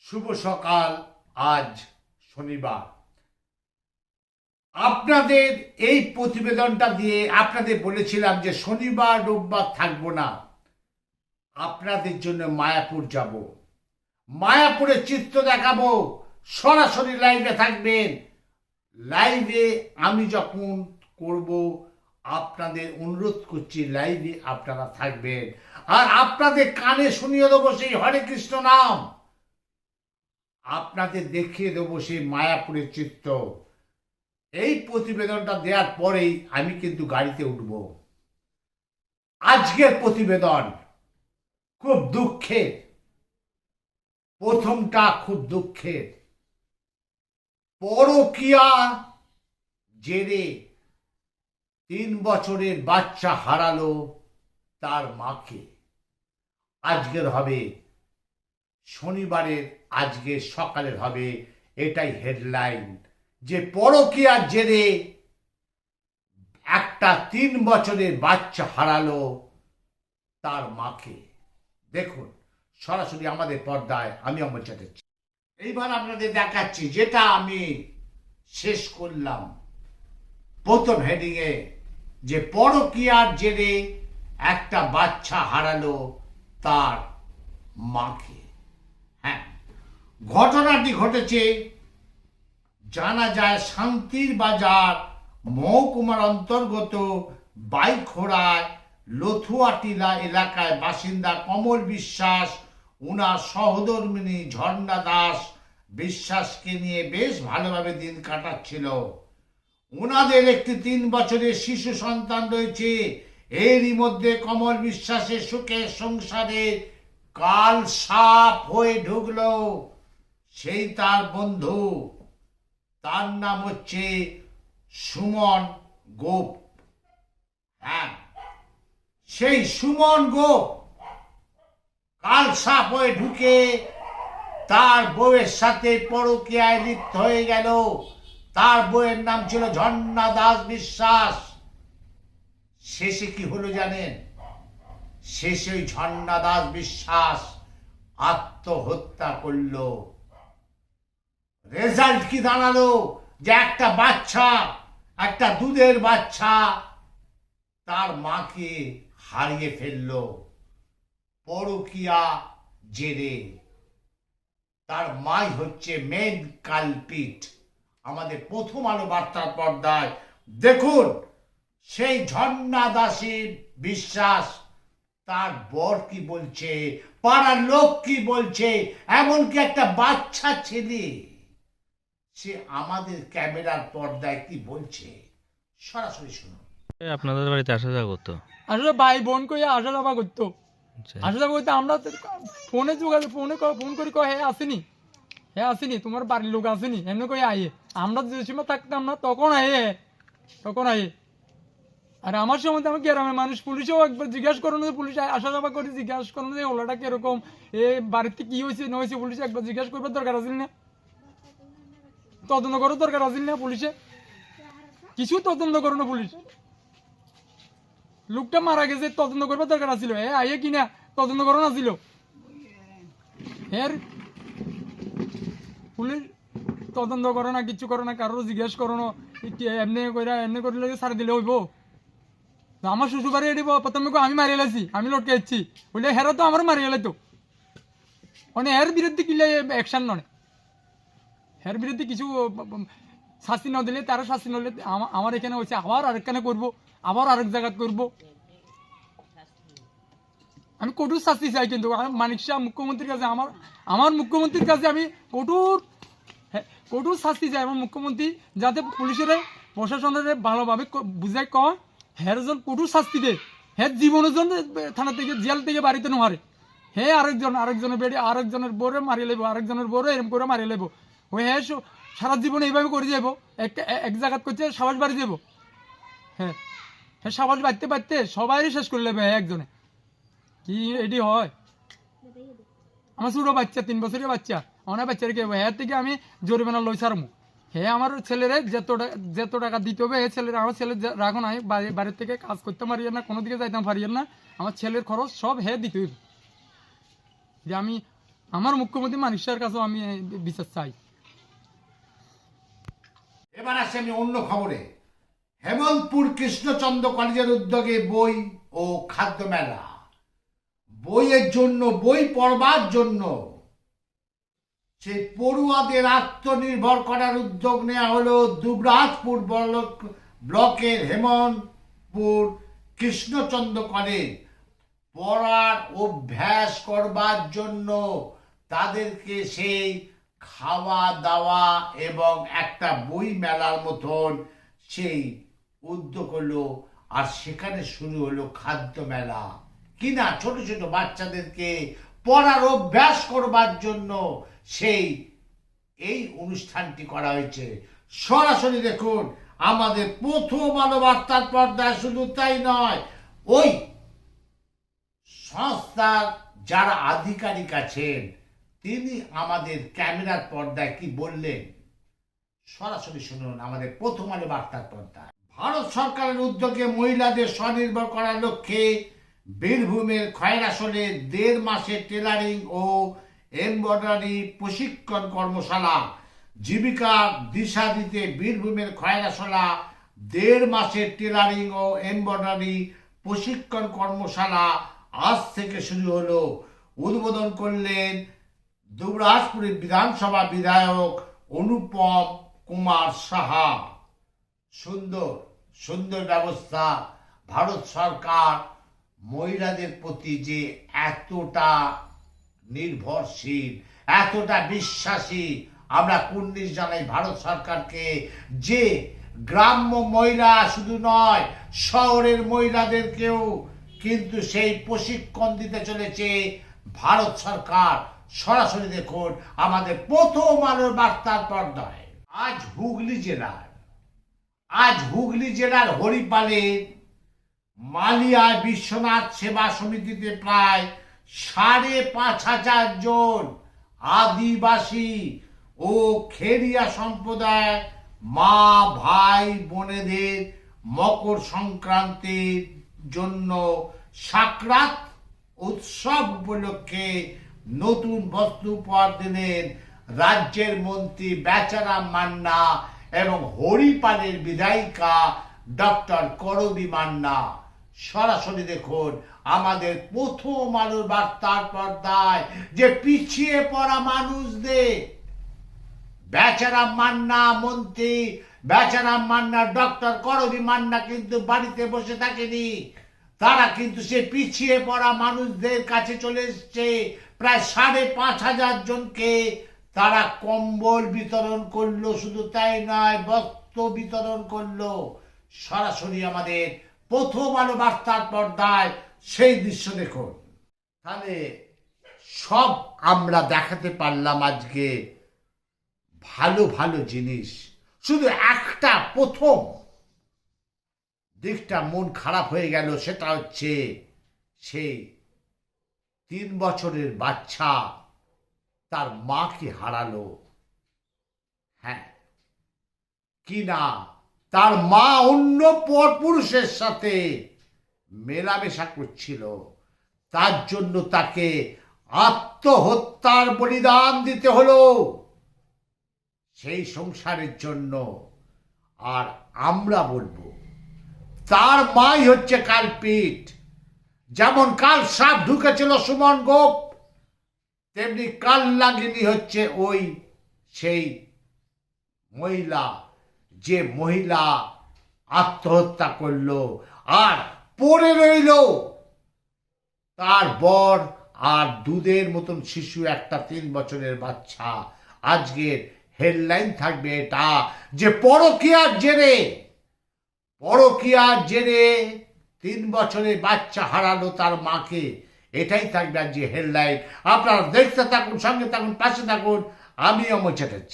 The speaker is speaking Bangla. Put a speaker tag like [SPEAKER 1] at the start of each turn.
[SPEAKER 1] শুভ সকাল। আজ শনিবার। আপনাদের এই প্রতিবেদনটা দিয়ে আপনাদের বলেছিলাম যে শনিবার রোববার থাকবো না, আপনাদের জন্য মায়াপুর যাব। মায়াপুরের চিত্র দেখাবো, সরাসরি লাইভে থাকবেন। লাইভে আমি যখন করব আপনাদের অনুরোধ করছি লাইভে আপনারা থাকবেন, আর আপনাদের কানে শুনিয়ে দেবো সেই হরে কৃষ্ণ নাম, আপনাদের দেখিয়ে দেবো সেই মায়াপুরের চিত্র। এই প্রতিবেদনটা দেওয়ার পরেই আমি কিন্তু গাড়িতে উঠব। আজকের প্রতিবেদন খুব দুঃখের। প্রথমটা খুব দুঃখের। পরকীয়া জেরে 3 বছরের বাচ্চা হারালো তার মাকে। আজকের হবে, শনিবারের আজকের সকালের হবে এটাই হেডলাইন, যে পরকীয়ার জেরে একটা 3 বছরের বাচ্চা হারালো তার মাকে। দেখুন সরাসরি আমাদের পর্দায় আমি অমর চ্যাটার্জি। এইবার আপনাদের দেখাচ্ছি যেটা আমি শেষ করলাম প্রথম হেডিংয়ে, যে পরকীয়ার জেরে একটা বাচ্চা হারালো তার মাকে। হ্যাঁ, ঘটনাটি ঘটেছে জানা যায় শান্তির বাজার মহকুমার অন্তর্গত বাইখোড়ায় লথুয়াটিলা এলাকায় বাসিন্দা কমল বিশ্বাস উনার সহধর্মিণী ঝর্ণা দাস বিশ্বাসকে নিয়ে বেশ ভালোভাবে দিন কাটাচ্ছিল। উনাদের একটি 3 বছরের শিশু সন্তান রয়েছে। এরই মধ্যে কমল বিশ্বাসের সুখের সংসারে কাল সাপ হয়ে ঢুকলো সেই তার বন্ধু, তার নাম হচ্ছে সুমন গোপ। হ্যাঁ, সেই সুমন গোপ কাল সাপ হয়ে ঢুকে তার বউয়ের সাথে পরকীয়ায় লিপ্ত হয়ে গেল। তার বউয়ের নাম ছিল ঝর্ণা দাস বিশ্বাস। শেষে কি হলো জানেন? শেষে ওই ঝর্ণা দাস বিশ্বাস আত্মহত্যা করলো। রেজাল্ট কি দাঁড়ালো? যে একটা বাচ্চা, একটা দুধের বাচ্চা তার মাকে হারিয়ে ফেললো পরকীয়া জেরে। তার মাই হচ্ছে মেন কালপিট। আমাদের প্রথম আলো বার্তার পর্দায় দেখুন সেই ঝর্ণা দাসের বিশ্বাস, তার বর কি বলছে, পাড়ার লোক কি বলছে, এমনকি একটা বাচ্চা ছেলে সে আমাদের ক্যামেরার পর্দায় কি বলছে, সরাসরি শুনুন।
[SPEAKER 2] আপনাদের বাড়িতে আসা যাওয়া করতো?
[SPEAKER 3] আসলে ভাই বোন কই আসা যাওয়া করতো।
[SPEAKER 2] আচ্ছা।
[SPEAKER 3] আসা যাওয়া করতে আমরা ফোনে যোগাযোগ ফোন করি কয় হ্যাঁ আসেনি, হ্যাঁ আসেনি, তোমার বাড়ির লোক আসেনি, এমনি কই আইয়ে। আমরা যে সময় থাকতাম না তখন আইয়ে। আর আমার সময় তো আমার গ্রামের মানুষ, পুলিশেও একবার জিজ্ঞাসা করানো, পুলিশ আসা যাওয়া করে জিজ্ঞাসা করানো যে ওলাটা কিরকম, এ বাড়িতে কি হয়েছে না হয়েছে, পুলিশে একবার জিজ্ঞাসা করবার দরকার আছে না? তদন্ত করার দরকার আছে না? পুলিশে কিছু তদন্ত করো না। পুলিশ লোকটা মারা গেছে, তদন্ত করবার দরকার আছিল। আইয়ে কিনা তদন্ত করো না ছিল। এর পুলিশ তদন্ত করো না, কিচ্ছু করো না, কারোর জিজ্ঞেস করো না, এমনি করলে সারা দিলে হইব। আমার শ্বশুর বাড়ি এটি প্রথমে আমি মারিয়ে লাইছি, আমি লটকে যাচ্ছি বলে হেরা তো আমার মারিয়ে লাইতো। মানে এর বিরুদ্ধে কিলে অ্যাকশন নয়, এর বিরুদ্ধে কিছু শাস্তি না দিলে, তারা শাস্তি নলে আমার এখানে হয়েছে আবার আরেকখানে করবো, আবার আরেক জায়গায় করবো। আমি কঠোর শাস্তি চাই, কিন্তু মানিক শাহ মুখ্যমন্ত্রীর কাছে, আমার মুখ্যমন্ত্রীর কাছে আমি কঠোর শাস্তি চাই। আমার মুখ্যমন্ত্রী যাতে পুলিশের প্রশাসনের ভালোভাবে বুঝাই কয়, হ্যার জন কঠোর শাস্তি দেয়, হ্যাঁ জীবনের জন্য থানা থেকে জেল থেকে বাড়িতে নোহারে, হ্যাঁ আরেকজনের বেড়ে আরেকজনের বোরে মারিয়ে লেবো, আরেকজনের বোরে এরম করে মারিয়ে লেবো। ওই হ্যাঁ সারা জীবন এইভাবে করে যাবো, এক জায়গাত করছে সাবাস বাড়ি যাবো। হ্যাঁ হ্যাঁ, সাবাস বাড়তে বাড়তে সবাই শেষ করে নেবে একজনে। কি এটি হয়? আমার ছোটো বাচ্চা, 3 বছরের বাচ্চা, অনেক বাচ্চা রেখে এর থেকে আমি জরিমানা লই সারমু। হ্যাঁ আমার ছেলেরে যত টাকা দিতে হবে, আমার ছেলে রাখো নাই, বাড়ির থেকে কাজ করতে পারিয়ে না, কোনো দিকে যাইতাম পারিয়ে না, আমার ছেলের খরচ সব দিতে হইব। যে আমি আমার মুখ্যমন্ত্রী মানুষের কাছেও আমি বিচার চাই।
[SPEAKER 1] এবার আসি আমি অন্য খবরে। হেমন্তপুর কৃষ্ণচন্দ্র কলেজের উদ্যোগে বই ও খাদ্য মেলা। বইয়ের জন্য, বই পড়বার জন্য সেই পড়ুয়াদের আত্মনির্ভর করার উদ্যোগ নেওয়া হলো দুবরাজপুর ব্লকের হেমন্তপুর কৃষ্ণচন্দ্র কলেজ। পড়ার অভ্যাস করবার জন্য তাদেরকে সেই খাওয়া দাওয়া এবং একটা বই মেলার মতন সেই উদ্যোগ হলো। আর সেখানে শুরু হলো খাদ্য মেলা, কিনা ছোট ছোট বাচ্চাদেরকে পড়ার অভ্যাস করবার জন্য এই অনুষ্ঠানটি করা হয়েছে। সরাসরি দেখুন আমাদের প্রথম আলো বার্তার পর্দায়। শুধু তাই নয়, ওই সংস্থার যারা আধিকারিক আছেন তিনি আমাদের ক্যামেরার পর্দায় কি বললেন সরাসরি শুনুন আমাদের প্রথম আলো বার্তার পর্দায়। ভারত সরকারের উদ্যোগে মহিলাদের স্বনির্ভর করার লক্ষ্যে বীরভূমের খয়রাসোলে 1.5 মাসের টেলারিং ও এমব্রয়ডারি প্রশিক্ষণ কর্মশালা। জীবিকার দিশা দিতে বীরভূমের খয়রাসোলা 1.5 মাসের টেলারিং ও এমব্রয়ডারি প্রশিক্ষণ কর্মশালা আজ থেকে শুরু হলো। উদ্বোধন করলেন দুবরাজপুরের বিধানসভা বিধায়ক অনুপম কুমার সাহা। সুন্দর সুন্দর ব্যবস্থা। ভারত সরকার মহিলাদের প্রতি যে এতটা নির্ভরশীল, এতটা বিশ্বাসী, আমরা কুর্নিশ জানাই ভারত সরকারকে যে গ্রাম্য মহিলা শুধু নয়, শহরের মহিলাদেরকেও কিন্তু সেই প্রশিক্ষণ দিতে চলেছে ভারত সরকার। সরাসরি দেখুন আমাদের প্রথম আলোর বার্তার পর্দায়। আজ হুগলি জেলার হরিপালের মালিয়ায় বিশ্বনাথ সেবা সমিতিতে প্রায় 5,500 জন আদিবাসী ও খেরিয়া সম্প্রদায় মা ভাই বোনেদের মকর সংক্রান্তির জন্য সাকরাত উৎসব উপলক্ষে নতুন বস্ত্র উপহার দিলেন রাজ্যের মন্ত্রী বেচারাম মান্না এবং হরিপালের বিধায়িকা ডক্টর করবী মান্না। সরাসরি দেখুন আমাদের প্রথম আলোর বার্তার পর্দায় যে পিছিয়ে পড়া মানুষদের বেচারাম মান্না মন্ত্রী, বেচারাম মান্না, ডক্টর করবী মান্না কিন্তু বাড়িতে বসে থাকেনি। তারা কিন্তু সে পিছিয়ে পড়া মানুষদের কাছে চলে এসছে। প্রায় 5,500 জনকে তারা কম্বল বিতরণ করলো। শুধু তাই নয়, বস্ত্র বিতরণ করলো। সরাসরি আমাদের প্রথম আলো বার্তার পর্দায় সেই দৃশ্য দেখুন। তাহলে সব আমরা দেখাতে পারলাম আজকে ভালো ভালো জিনিস। শুধু একটা প্রথম দিকটা মন খারাপ হয়ে গেল, সেটা হচ্ছে সেই 3 বছরের বাচ্চা তার মাকে হারালো। হ্যাঁ, কি না, তার মা অন্য পরপুরুষের সাথে মেলামেশা করছিল, তার জন্য তাকে আত্মহত্যার বলিদান দিতে হলো সেই সংসারের জন্য। আর আমরা বলবো তার মাই হচ্ছে কালপিট। যেমন কাল সাপ ঢুকেছিল সুমন গোপ, তেমনি কাল লাগিনি হচ্ছে সেই মহিলা, যে মহিলা আত্মহত্যা করলো আর পড়ে রইল তার বর আর দুধের মতন শিশু একটা 3 বছরের বাচ্চা। আজকের হেডলাইন থাকবে এটা যে পরকীয়ার জেরে 3 বছরের বাচ্চা হারালো তার মাকে। এটাই থাকবে আজকে হেডলাইন। আপনারা দেখতে থাকুন, সঙ্গে থাকুন, পাশে থাকুন। আমি অমর চ্যাটার্জি।